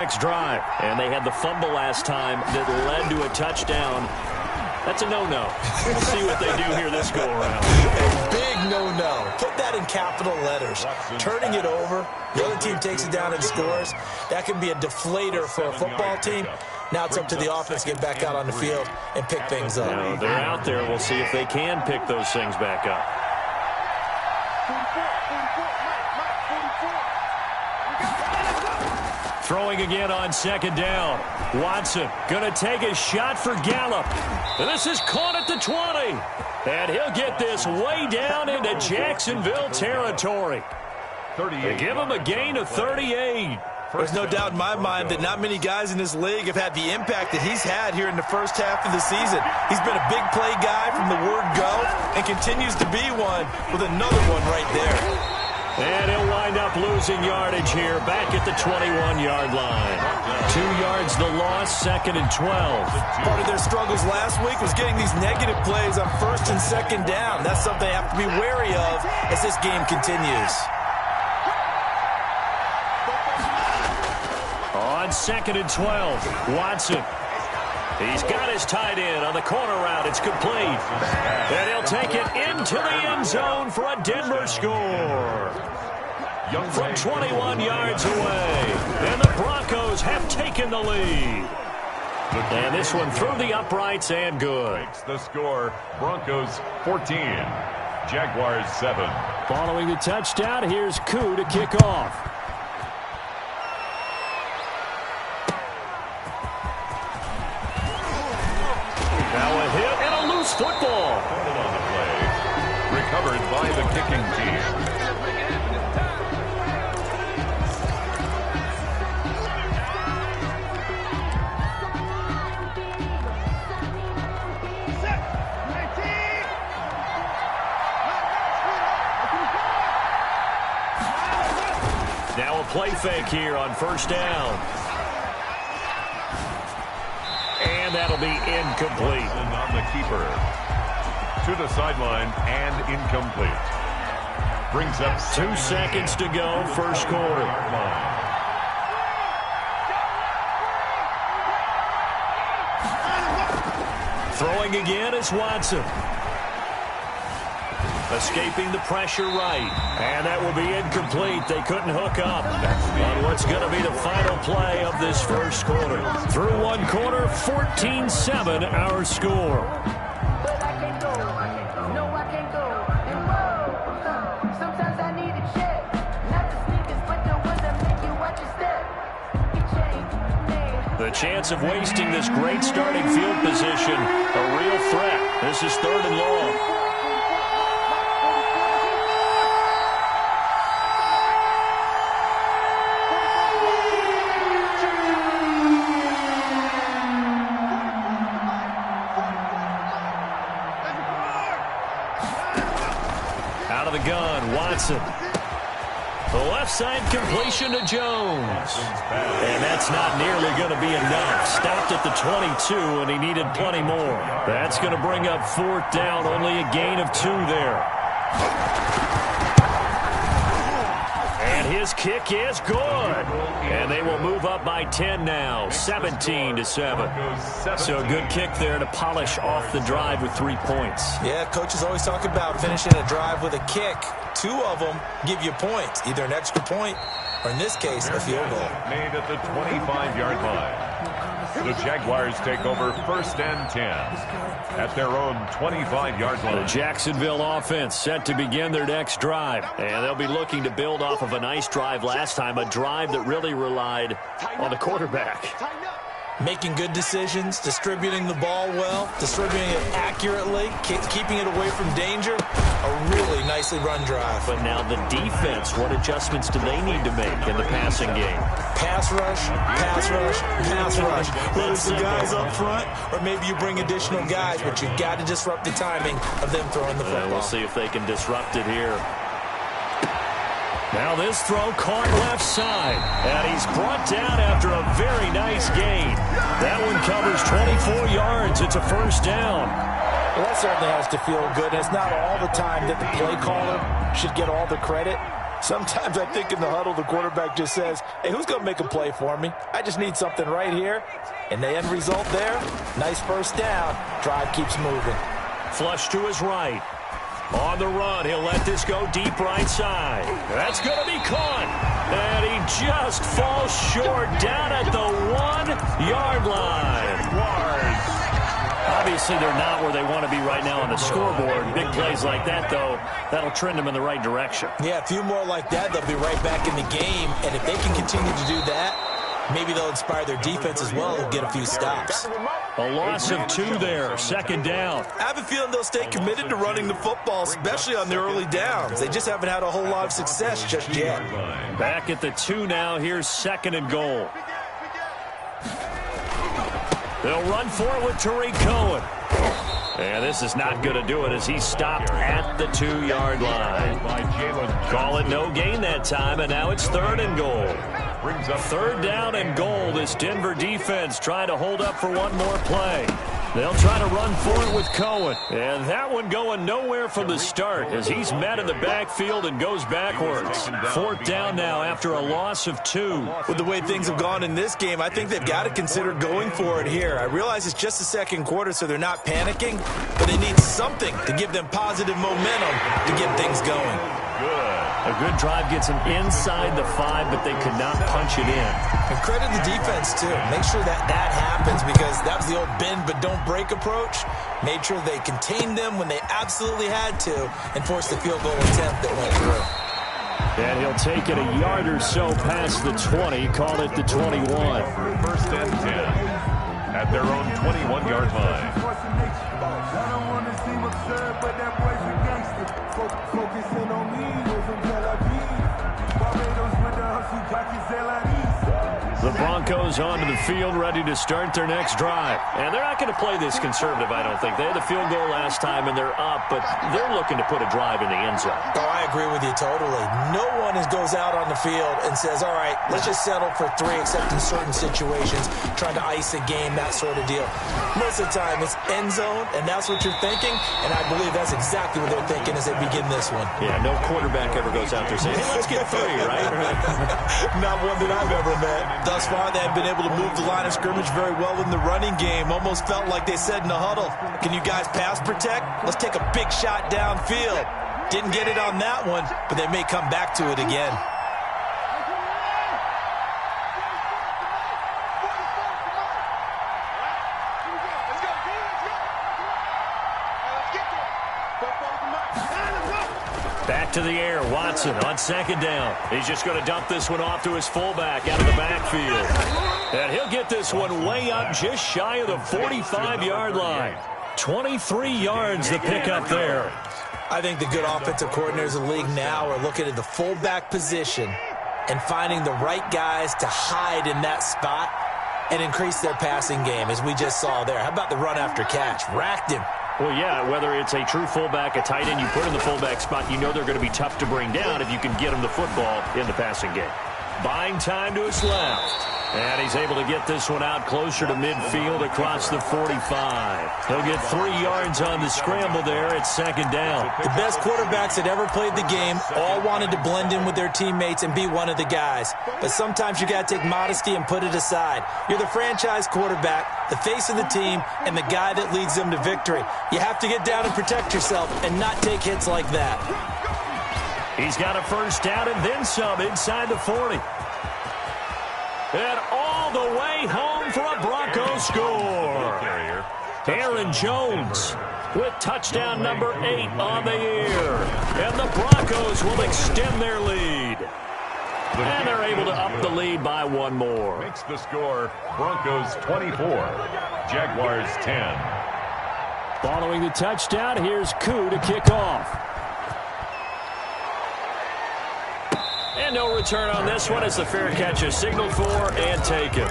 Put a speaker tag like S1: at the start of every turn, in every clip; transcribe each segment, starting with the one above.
S1: Next drive. And they had the fumble last time that led to a touchdown. That's a no-no. We'll see what they do here this go-around.
S2: A big no-no. Put that in capital letters. Turning it over, the other team takes it down and scores. That can be a deflator for a football team. Now it's up to the offense to get back out on the field and pick things up.
S1: Now they're out there. We'll see if they can pick those things back up. Throwing again on second down. Watson going to take a shot for Gallup. This is caught at the 20. And he'll get this way down into Jacksonville territory. They give him a gain of 38.
S2: There's no doubt in my mind that not many guys in this league have had the impact that he's had here in the first half of the season. He's been a big play guy from the word go and continues to be one with another one right there.
S1: And he'll wind up losing yardage here back at the 21-yard line. 2 yards the loss, 2nd and 12.
S2: Part of their struggles last week was getting these negative plays on 1st and 2nd down. That's something they have to be wary of as this game continues.
S1: On 2nd and 12, Watson. He's got his tight end on the corner route. It's complete. And he'll take it into the end zone for a Denver score. From 21 yards away. And the Broncos have taken the lead. And this one through the uprights and good.
S3: The score, Broncos 14, Jaguars 7.
S1: Following the touchdown, here's Koo to kick off. Now a hit and a loose football.
S3: On the play, recovered by the kicking team.
S1: Now a play fake here on 1st down. And that'll be incomplete.
S3: On the keeper. To the sideline and incomplete. Brings up
S1: 2 seconds to go, first quarter. Throwing again is Watson. Escaping the pressure right. And that will be incomplete. They couldn't hook up on what's going to be the final play of this first quarter. Through one quarter, 14-7 our score. The chance of wasting this great starting field position, a real threat. This is 3rd and long. Out of the gun, Watson. The left side completion to Jones. And that's not nearly going to be enough. Stopped at the 22, and he needed plenty more. That's going to bring up 4th down, only a gain of 2 there. And his kick is good. And they will move up by 10 now, 17-7. So a good kick there to polish off the drive with 3 points.
S2: Yeah, coaches always talk about finishing a drive with a kick. 2 of them give you points, either an extra point or, in this case, a field goal.
S3: Made at the 25-yard line. The Jaguars take over 1st and 10 at their own 25-yard line.
S1: The Jacksonville offense set to begin their next drive. And they'll be looking to build off of a nice drive last time, a drive that really relied on the quarterback.
S2: Making good decisions, distributing the ball well, distributing it accurately, keeping it away from danger. A really nicely run drive.
S1: But now the defense, what adjustments do they need to make in the passing game?
S2: Pass rush, pass rush, pass rush. Whether it's the guys up front or maybe you bring additional guys, but you've got to disrupt the timing of them throwing the football.
S1: We'll see if they can disrupt it here. Now this throw caught left side. And he's brought down after a very nice gain. That one covers 24 yards. It's a 1st down.
S2: Well, that certainly has to feel good. And it's not all the time that the play caller should get all the credit. Sometimes I think in the huddle, the quarterback just says, hey, who's going to make a play for me? I just need something right here. And the end result there, nice first down. Drive keeps moving.
S1: Flush to his right. On the run, he'll let this go deep right side. That's going to be caught. And he just falls short down at the 1-yard line. Obviously, they're not where they want to be right now on the scoreboard. Big plays like that, though, that'll trend them in the right direction.
S2: Yeah, a few more like that, they'll be right back in the game. And if they can continue to do that, maybe they'll inspire their defense as well and get a few stops.
S1: A loss of 2 there, second down.
S2: I have a feeling they'll stay committed to running the football, especially on their early downs. They just haven't had a whole lot of success just yet.
S1: Back at the 2 now. Here's second and goal. They'll run for it with Tariq Cohen. And this is not going to do it as he's stopped at the 2-yard line. Call it no gain that time, and now it's third and goal. Third down and goal. This Denver defense trying to hold up for one more play. They'll try to run for it with Cohen. And that one going nowhere from the start as he's met in the backfield and goes backwards. Fourth down now after a loss of 2.
S2: With the way things have gone in this game, I think they've got to consider going for it here. I realize it's just the second quarter, so they're not panicking, but they need something to give them positive momentum to get things going.
S1: A good drive gets them inside the 5, but they could not punch it in.
S2: And credit the defense, too. Make sure that happens because that was the old bend but don't break approach. Made sure they contained them when they absolutely had to and forced the field goal attempt that went through.
S1: And he'll take it a yard or so past the 20, call it the 21.
S3: First and 10 at their own 21-yard line.
S4: I don't want to seem absurd, but that boy's a gangster. Focusing on me, from Tel Aviv. Barbados with the hustle,
S1: The Broncos onto the field, ready to start their next drive. And they're not going to play this conservative, I don't think. They had the field goal last time, and they're up, but they're looking to put a drive in the end zone.
S2: Oh, I agree with you totally. No one goes out on the field and says, all right, let's just settle for 3, except in certain situations, trying to ice a game, that sort of deal. Most of the time, it's end zone, and that's what you're thinking, and I believe that's exactly what they're thinking as they begin this one.
S1: Yeah, no quarterback ever goes out there saying, hey, let's get 3, right?
S2: Not one that I've ever met. Thus far, they have been able to move the line of scrimmage very well in the running game. Almost felt like they said in the huddle, can you guys pass protect? Let's take a big shot downfield. Didn't get it on that one, but they may come back to it again.
S1: Back to the air, Watson on second down. He's just going to dump this one off to his fullback out of the backfield. And he'll get this one way up just shy of the 45-yard line. 23 yards the pickup there.
S2: I think the good offensive coordinators in the league now are looking at the fullback position and finding the right guys to hide in that spot and increase their passing game, as we just saw there. How about the run after catch? Racked him.
S1: Well, yeah, whether it's a true fullback, a tight end, you put in the fullback spot, you know they're going to be tough to bring down if you can get them the football in the passing game. Buying time to his left. And he's able to get this one out closer to midfield across the 45. He'll get 3 yards on the scramble there at second down.
S2: The best quarterbacks that ever played the game all wanted to blend in with their teammates and be one of the guys. But sometimes you got to take modesty and put it aside. You're the franchise quarterback, the face of the team, and the guy that leads them to victory. You have to get down and protect yourself and not take hits like that.
S1: He's got a first down and then some inside the 40. And all the way home for a Broncos score. Aaron Jones with touchdown number 8 on the year. And the Broncos will extend their lead. And they're able to up the lead by 1 more.
S3: Makes the score Broncos 24, Jaguars 10.
S1: Following the touchdown, here's Koo to kick off. And no return on this one as the fair catch is signaled for and taken.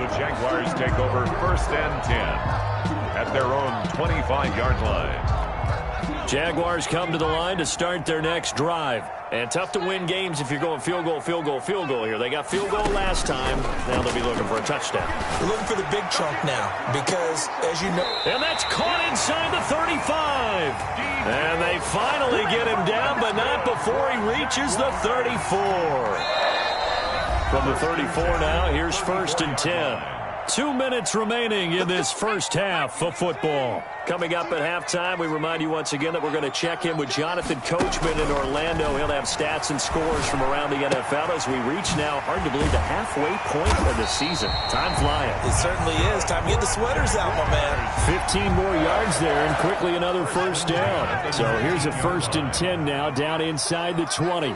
S3: The Jaguars take over first and 10 at their own 25-yard line.
S1: Jaguars come to the line to start their next drive. And tough to win games if you're going field goal, field goal, field goal here. They got field goal last time. Now they'll be looking for a touchdown.
S2: They're looking for the big chunk now because, as you know...
S1: And that's caught inside the 35. And they finally get him down, but not before he reaches the 34. From the 34 now, here's 1st and 10. 2 minutes remaining in this first half of football. Coming up at halftime, we remind you once again that we're going to check in with Jonathan Coachman in Orlando. He'll have stats and scores from around the NFL as we reach now, hard to believe, the halfway point of the season. Time flying.
S2: It certainly is. Time to get the sweaters out, my man.
S1: 15 more yards there and quickly another first down. So here's a 1st and 10 now down inside the 20.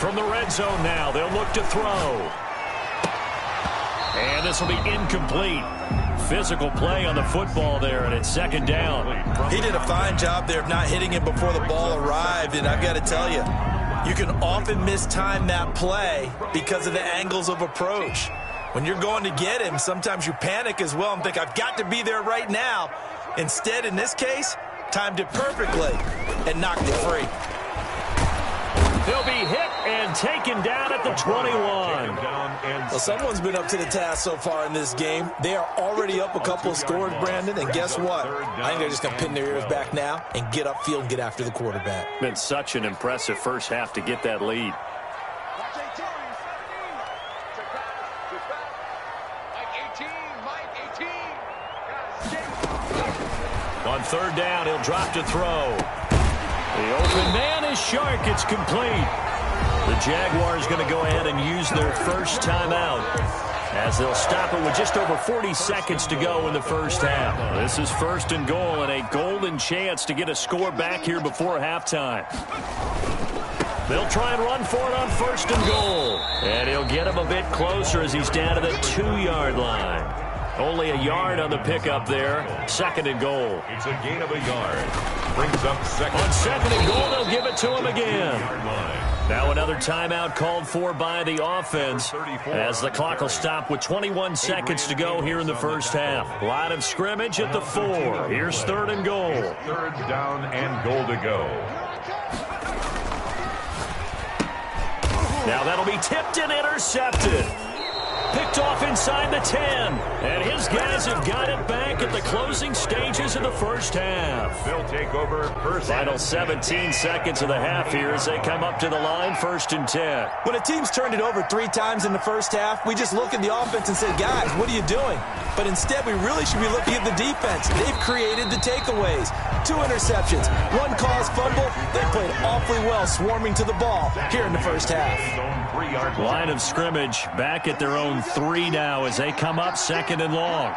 S1: From the red zone now, they'll look to throw. And this will be incomplete. Physical play on the football there, and it's 2nd down.
S2: He did a fine job there of not hitting him before the ball arrived, and I've got to tell you, you can often mistime that play because of the angles of approach. When you're going to get him, sometimes you panic as well and think, I've got to be there right now. Instead, in this case, timed it perfectly and knocked it free.
S1: They'll be hit and taken down at the 21.
S2: Well, someone's been up to the task so far in this game. They are already up a couple of scores, Brandon, and guess what? I think they're just going to pin their ears back now and get upfield and get after the quarterback.
S1: Been such an impressive first half to get that lead. On 3rd down, he'll drop to throw. The open man is Shark. It's complete. The Jaguars going to go ahead and use their first timeout as they'll stop it with just over 40 seconds to go in the first half. This is 1st and goal and a golden chance to get a score back here before halftime. They'll try and run for it on 1st and goal. And he'll get him a bit closer as he's down to the 2-yard line. Only a yard on the pickup there. 2nd and goal.
S3: It's a gain of a yard. Brings up second.
S1: On 2nd and goal, they'll give it to him again. Now another timeout called for by the offense as the clock will stop with 21 seconds to go here in the first half. Line of scrimmage at the 4. Here's 3rd and goal.
S3: 3rd down and goal to go.
S1: Now that'll be tipped and intercepted. Picked off inside the 10. And his guys have got it back at the closing stages of the first half.
S3: They'll take over first.
S1: Final 17 seconds of the half here as they come up to the line, 1st and 10.
S2: When a team's turned it over 3 times in the first half, we just look at the offense and say, guys, what are you doing? But instead, we really should be looking at the defense. They've created the takeaways. 2 interceptions, 1 caused fumble. They played awfully well swarming to the ball here in the first half.
S1: Line of scrimmage back at their own 3 now as they come up 2nd and long.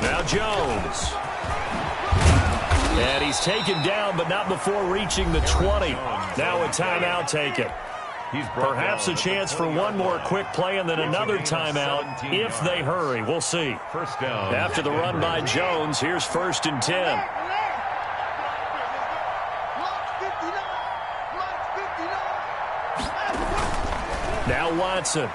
S1: Now Jones. And he's taken down, but not before reaching the 20. Now a timeout taken. Perhaps a chance for one more quick play and then another timeout if they hurry. We'll see.
S3: First down.
S1: After the run by Jones, here's 1st and 10. Now Watson.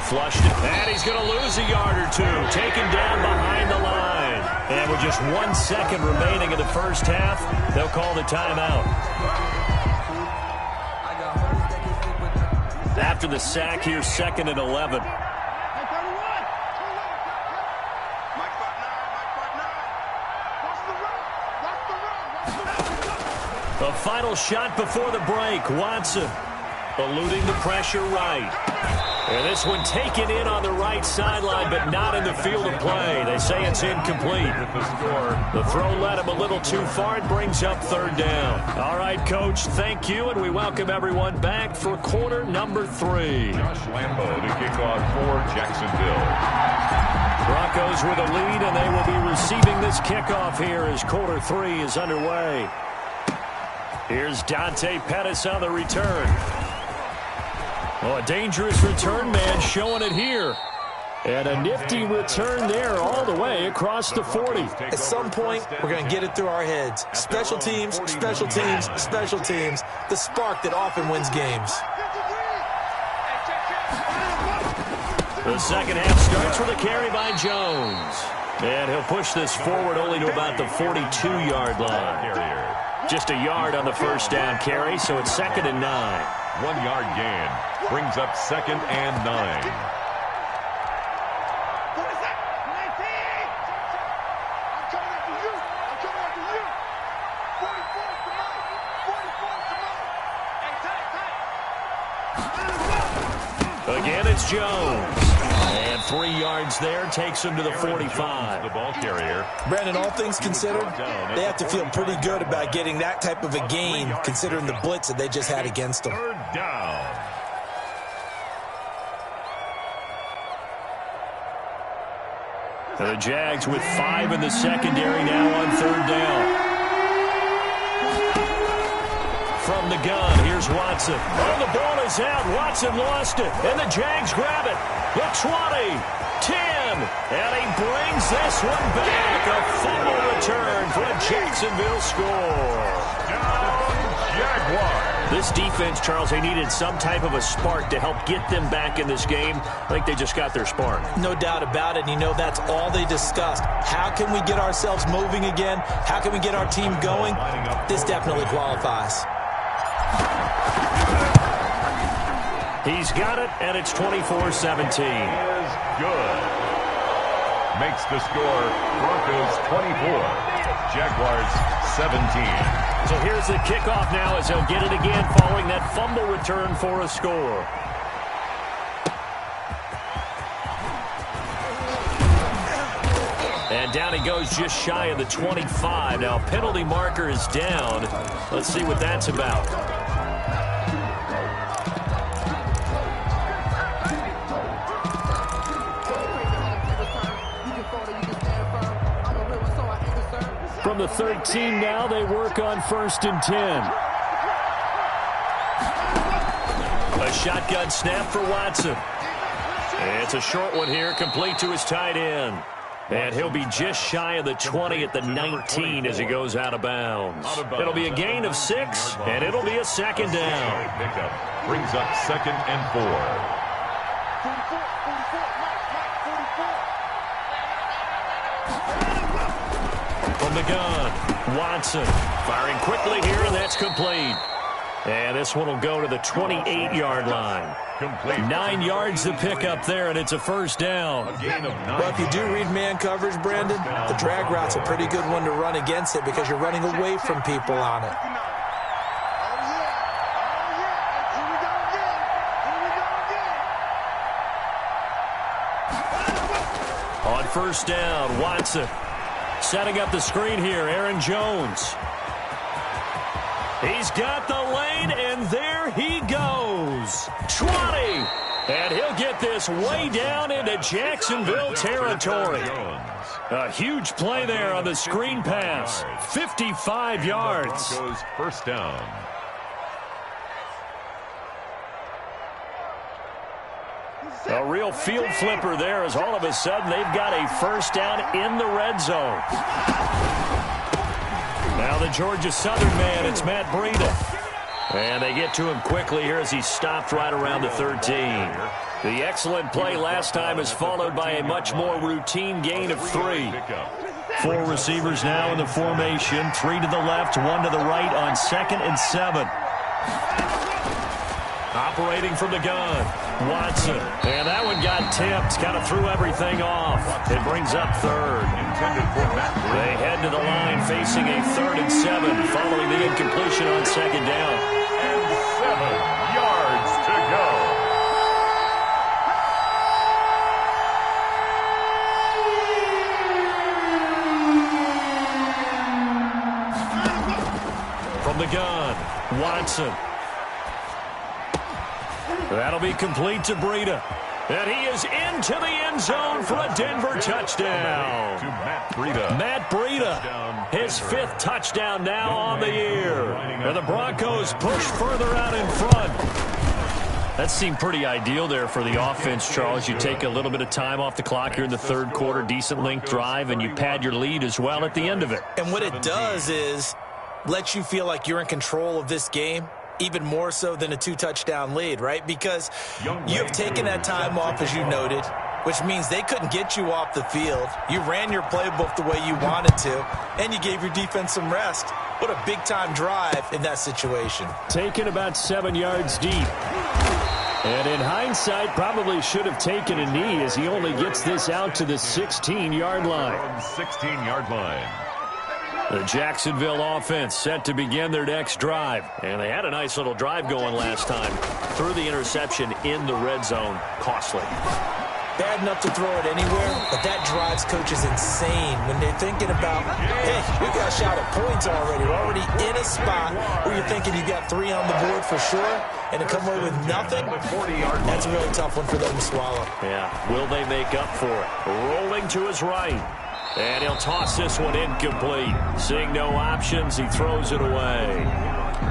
S1: Flushed it, and he's going to lose a yard or 2. Taken down behind the line. And with just 1 second remaining in the first half, they'll call the timeout. After the sack, here's 2nd and 11. The final shot before the break. Watson eluding the pressure right. And this one taken in on the right sideline, but not in the field of play. They say it's incomplete. The throw led him a little too far. It brings up 3rd down. All right, Coach, thank you, and we welcome everyone back for quarter number 3.
S3: Josh Lambo to kick off for Jacksonville.
S1: Broncos with a lead, and they will be receiving this kickoff here as quarter 3 is underway. Here's Dante Pettis on the return. Oh, a dangerous return man showing it here. And a nifty return there all the way across the 40.
S2: At some point, we're going to get it through our heads. Special teams, special teams, special teams. The spark that often wins games.
S1: The second half starts with a carry by Jones. And he'll push this forward only to about the 42-yard line. Just a yard on the first down carry, so it's 2nd and 9.
S3: 1 yard gain brings up 2nd and 9.
S1: Again, it's Jones. And 3 yards there takes him to the 45.
S3: The ball carrier.
S2: Brandon, all things considered, they have to feel pretty good about getting that type of a gain, considering the blitz that they just had against them.
S3: 3rd down.
S1: The Jags with 5 in the secondary now on 3rd down. From the gun, here's Watson. Oh, the ball is out. Watson lost it, and the Jags grab it. The 20, 10, and he brings this one back. A fumble return for a Jacksonville score.
S3: Jaguars.
S1: This defense, Charles, they needed some type of a spark to help get them back in this game. I think they just got their spark.
S2: No doubt about it. And you know, that's all they discussed. How can we get ourselves moving again? How can we get our team going? This definitely qualifies.
S1: He's got it, and it's 24-17.
S3: Is good. Makes the score Broncos 24, Jaguars 17.
S1: So here's the kickoff now as he'll get it again following that fumble return for a score. And down he goes just shy of the 25. Now penalty marker is down. Let's see what that's about. From the 13 now, they work on 1st and 10. A shotgun snap for Watson. It's a short one here, complete to his tight end. And he'll be just shy of the 20 at the 19 as he goes out of bounds. It'll be a gain of 6, and it'll be a 2nd down.
S3: Pickup brings up 2nd and 4.
S1: From the gun, Watson firing quickly here, and that's complete. And this one will go to the 28-yard line.
S3: Complete.
S1: 9 yards to pick up there, and it's a 1st down.
S3: A gain of 9.
S2: Well, if you do read man coverage, Brandon, the drag route's a pretty good one to run against it because you're running away from people on it.
S1: On 1st down, Watson setting up the screen here, Aaron Jones. He's got the lane, and there he goes. 20, and he'll get this way down into Jacksonville territory. A huge play there on the screen pass. 55 yards.
S3: Broncos 1st down.
S1: A real field flipper there as all of a sudden they've got a 1st down in the red zone. Now the Georgia Southern man, it's Matt Breida. And they get to him quickly here as he stopped right around the 13. The excellent play last time is followed by a much more routine gain of 3. 4 receivers now in the formation. 3 to the left, 1 to the right on 2nd and 7. Operating from the gun, Watson. And that one got tipped, kind of threw everything off. It brings up 3rd. They head to the line facing a 3rd and 7 following the incompletion on 2nd down.
S3: And 7 yards to go.
S1: From the gun, Watson. That'll be complete to Breida. And he is into the end zone for a Denver touchdown.
S3: To Matt Breida.
S1: Matt Breida, his 5th touchdown now on the year. And the Broncos push further out in front. That seemed pretty ideal there for the offense, Charles. You take a little bit of time off the clock here in the third quarter, decent length drive, and you pad your lead as well at the end of it.
S2: And what it does is let you feel like you're in control of this game, even more so than a 2-touchdown lead, right? Because you have taken that time off, as you noted, which means they couldn't get you off the field. You ran your playbook the way you wanted to, and you gave your defense some rest. What a big-time drive in that situation.
S1: Taken about 7 yards deep. And in hindsight, probably should have taken a knee as he only gets this out to the 16-yard line.
S3: 16-yard line.
S1: The Jacksonville offense set to begin their next drive. And they had a nice little drive going last time. Threw the interception in the red zone. Costly.
S2: Bad enough to throw it anywhere, but that drives coaches insane when they're thinking about, hey, we got a shot at points already. We're already in a spot where you're thinking you got 3 on the board for sure, and to come away with nothing, that's a really tough one for them to swallow.
S1: Yeah, will they make up for it? Rolling to his right. And he'll toss this one incomplete. Seeing no options, he throws it away.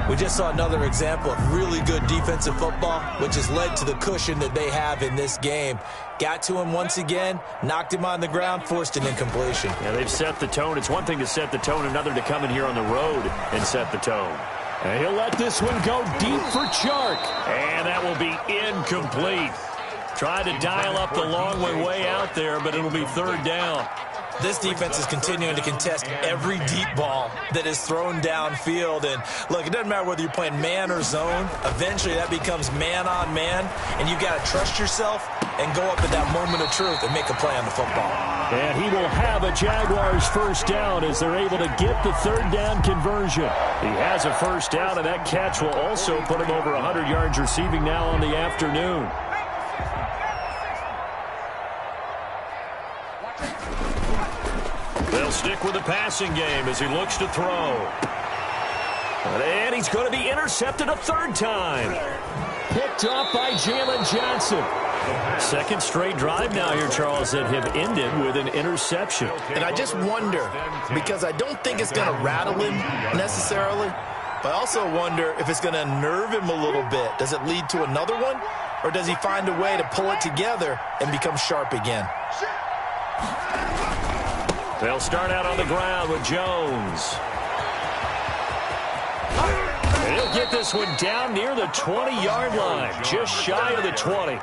S2: We just saw another example of really good defensive football, which has led to the cushion that they have in this game. Got to him once again, knocked him on the ground, forced an incompletion.
S1: Yeah, they've set the tone. It's one thing to set the tone, another to come in here on the road and set the tone. And he'll let this one go deep for Chark. And that will be incomplete. Tried to dial up the long one way out there, but it'll be third down.
S2: This defense is continuing to contest every deep ball that is thrown downfield. And, look, it doesn't matter whether you're playing man or zone. Eventually, that becomes man-on-man, and you got to trust yourself and go up at that moment of truth and make a play on the football.
S1: And he will have a Jaguars first down as they're able to get the third down conversion. He has a first down, and that catch will also put him over 100 yards receiving now on the afternoon. They'll stick with the passing game as he looks to throw. And he's going to be intercepted a third time. Picked off by Jalen Johnson. Second straight drive now here, Charles, that have ended with an interception.
S2: And I just wonder, because I don't think it's going to rattle him necessarily, but I also wonder if it's going to nerve him a little bit. Does it lead to another one, or does he find a way to pull it together and become sharp again?
S1: They'll start out on the ground with Jones. And he'll get this one down near the 20-yard line, just shy of the 20.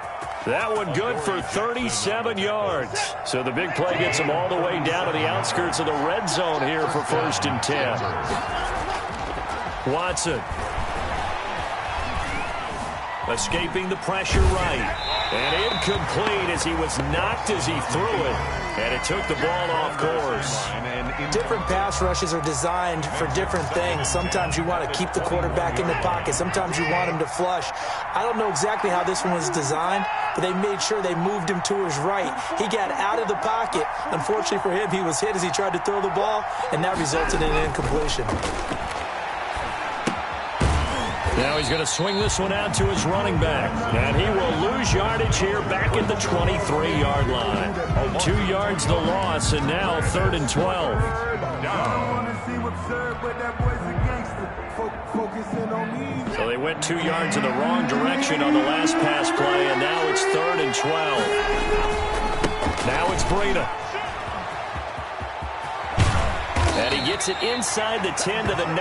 S1: That one good for 37 yards. So the big play gets him all the way down to the outskirts of the red zone here for 1st and 10. Watson. Escaping the pressure right. And incomplete as he was knocked as he threw it. And it took the ball off course.
S2: Different pass rushes are designed for different things. Sometimes you want to keep the quarterback in the pocket. Sometimes you want him to flush. I don't know exactly how this one was designed, but they made sure they moved him to his right. He got out of the pocket. Unfortunately for him, he was hit as he tried to throw the ball, and that resulted in an incompletion.
S1: Now he's going to swing this one out to his running back. And he will lose yardage here back at the 23-yard line. 2 yards the loss, and now 3rd and 12. So they went 2 yards in the wrong direction on the last pass play, and now it's 3rd and 12. Now it's Breida. And he gets it inside the 10 to the 9.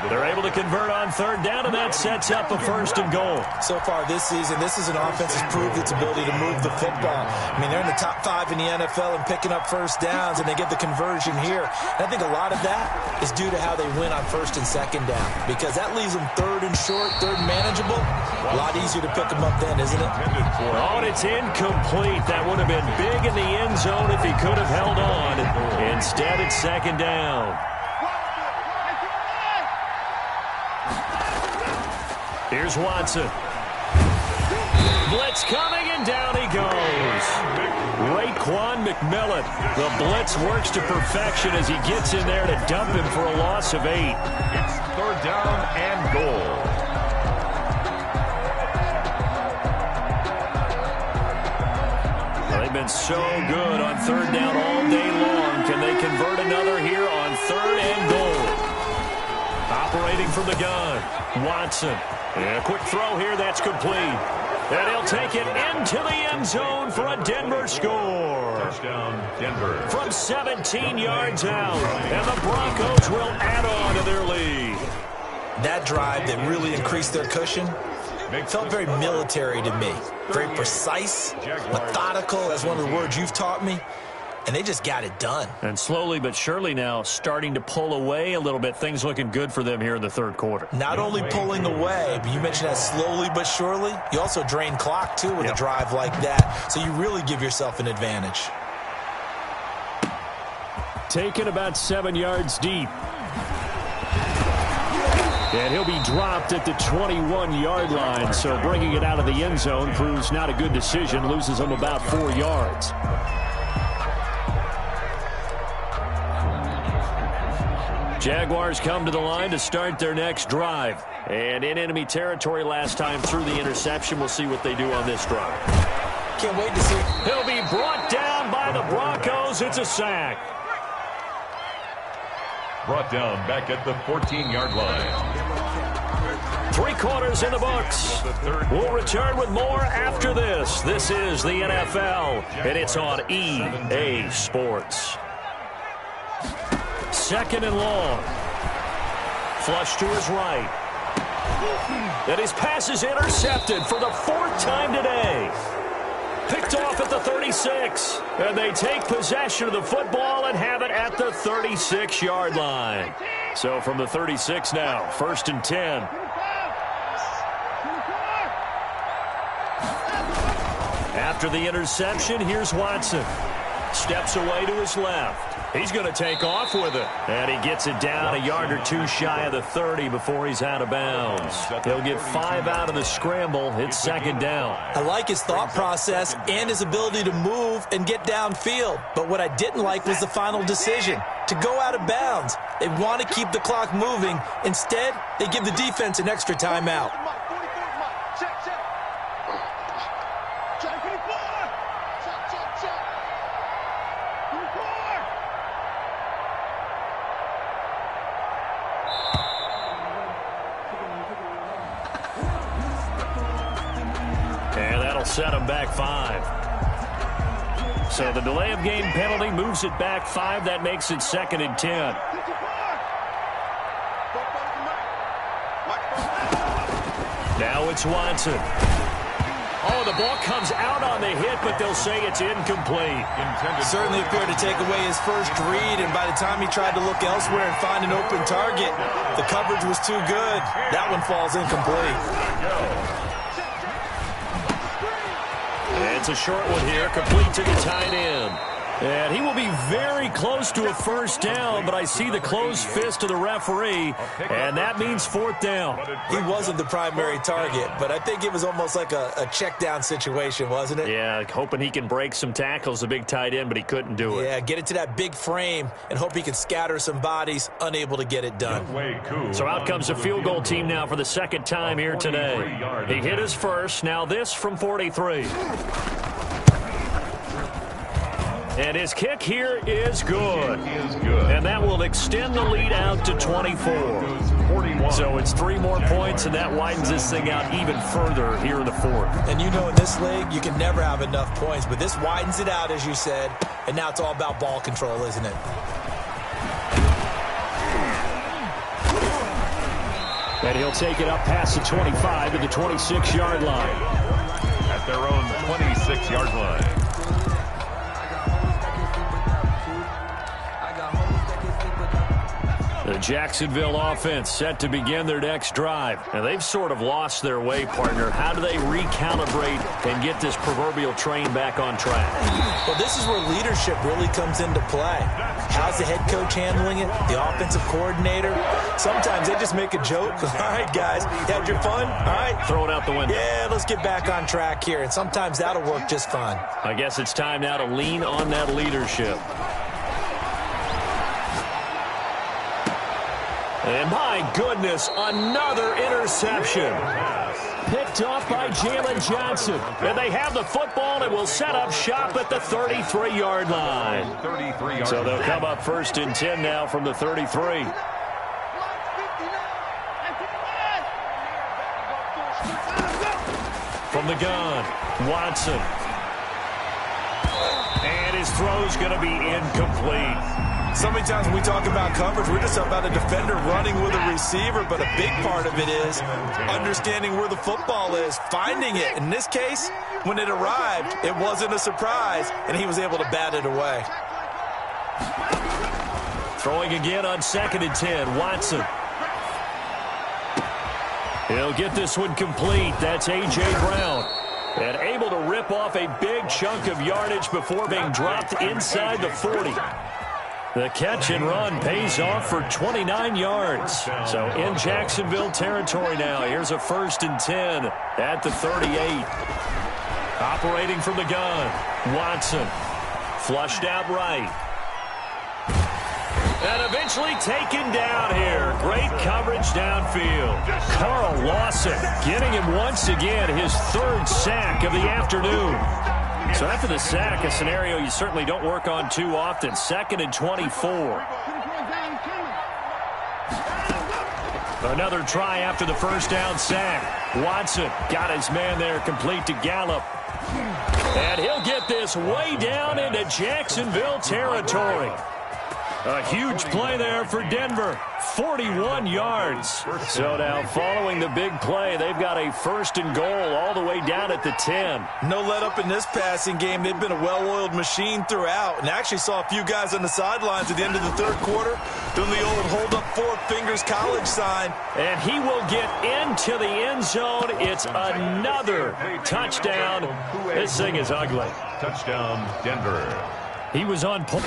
S1: They're able to convert on third down, and that sets up a 1st and goal.
S2: So far this season, this is an offense that's proved its ability to move the football. I mean, they're in the top 5 in the NFL and picking up first downs, and they get the conversion here. And I think a lot of that is due to how they win on 1st and 2nd down, because that leaves them 3rd and short, 3rd and manageable. A lot easier to pick them up then, isn't it?
S1: Oh, and it's incomplete. That would have been big in the end zone if he could have held on. Instead, it's 2nd down. Here's Watson. Blitz coming, and down he goes. Raekwon McMillan. The blitz works to perfection as he gets in there to dump him for a loss of 8.
S3: It's 3rd down and goal.
S1: They've been so good on 3rd down all day long. Can they convert another here on 3rd and goal? Operating from the gun, Watson. And a quick throw here, that's complete. And he'll take it into the end zone for a Denver score.
S3: Touchdown, Denver.
S1: From 17 yards out. And the Broncos will add on to their lead.
S2: That drive that really increased their cushion felt very military to me. Very precise, methodical. That's one of the words you've taught me. And they just got it done.
S1: And slowly but surely now starting to pull away a little bit. Things looking good for them here in the third quarter.
S2: Not only pulling away, but you mentioned that slowly but surely. You also drain clock, too, with a drive like that. So you really give yourself an advantage.
S1: Taken about 7 yards deep. And he'll be dropped at the 21-yard line. So bringing it out of the end zone proves not a good decision. Loses him about 4 yards. Jaguars come to the line to start their next drive. And in enemy territory last time through the interception. We'll see what they do on this drive.
S2: Can't wait to see.
S1: He'll be brought down by the Broncos. It's a sack.
S3: Brought down back at the 14-yard line.
S1: 3 quarters in the books. We'll return with more after this. This is the NFL, and it's on EA Sports. Second and long. Flush to his right. And his pass is intercepted for the 4th time today. Picked off at the 36. And they take possession of the football and have it at the 36-yard line. So from the 36 now, 1st and 10. After the interception, here's Watson. Steps away to his left. He's going to take off with it. And he gets it down a yard or two shy of the 30 before he's out of bounds. He'll get 5 out of the scramble. It's 2nd down.
S2: I like his thought process and his ability to move and get downfield. But what I didn't like was the final decision, to go out of bounds. They want to keep the clock moving. Instead, they give the defense an extra timeout.
S1: Set him back 5. So the delay of game penalty moves it back 5. That makes it 2nd and 10. Now it's Watson. Oh, the ball comes out on the hit, but they'll say it's incomplete.
S2: Certainly appeared to take away his first read, and by the time he tried to look elsewhere and find an open target, the coverage was too good. That one falls incomplete.
S1: It's a short one here, complete to the tight end. And he will be very close to a 1st down, but I see the closed fist of the referee, and that means 4th down.
S2: He wasn't the primary target, but I think it was almost like a check down situation, wasn't it?
S1: Yeah, hoping he can break some tackles, a big tight end, but he couldn't do it.
S2: Yeah, get it to that big frame and hope he can scatter some bodies, unable to get it done.
S1: So out comes the field goal team now for the 2nd time here today. He hit his first, now this from 43. And his kick here is good. And that will extend the lead out to 24. So it's 3 more points, and that widens this thing out even further here in the 4th.
S2: And you know in this league, you can never have enough points, but this widens it out, as you said, and now it's all about ball control, isn't it?
S1: And he'll take it up past the 25 to the 26-yard line.
S3: At their own 26-yard line.
S1: The Jacksonville offense set to begin their next drive. And they've sort of lost their way, partner. How do they recalibrate and get this proverbial train back on track?
S2: Well, this is where leadership really comes into play. How's the head coach handling it? The offensive coordinator? Sometimes they just make a joke. All right, guys, you had your fun? All right.
S1: Throw it out the window.
S2: Yeah, let's get back on track here. And sometimes that'll work just fine.
S1: I guess it's time now to lean on that leadership. And my goodness, another interception. Picked off by Jalen Johnson. And they have the football and will set up shop at the 33-yard line. So they'll come up 1st and 10 now from the 33. From the gun, Watson. And his throw's going to be incomplete.
S2: So many times when we talk about coverage, we're just about a defender running with a receiver, but a big part of it is understanding where the football is, finding it. In this case, when it arrived, it wasn't a surprise, and he was able to bat it away.
S1: Throwing again on 2nd and 10, Watson. He'll get this one complete. That's A.J. Brown. And able to rip off a big chunk of yardage before being dropped inside the 40. The catch and run pays off for 29 yards. So in Jacksonville territory now. Here's a 1st and 10 at the 38. Operating from the gun, Watson. Flushed out right. And eventually taken down here. Great coverage downfield. Carl Lawson getting him once again his 3rd sack of the afternoon. So after the sack, a scenario you certainly don't work on too often. 2nd and 24. Another try after the 1st down sack. Watson got his man there complete to Gallup. And he'll get this way down into Jacksonville territory. A huge play there for Denver. 41 yards. So now following the big play, they've got a 1st and goal all the way down at the 10.
S2: No let up in this passing game. They've been a well-oiled machine throughout, and actually saw a few guys on the sidelines at the end of the 3rd quarter doing the old hold up 4 fingers college sign.
S1: And he will get into the end zone. It's another touchdown. This thing is ugly.
S3: Touchdown, Denver.
S1: He was on point.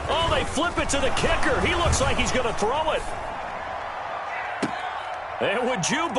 S1: Oh, they flip it to the kicker. He looks like he's going to throw it. And would you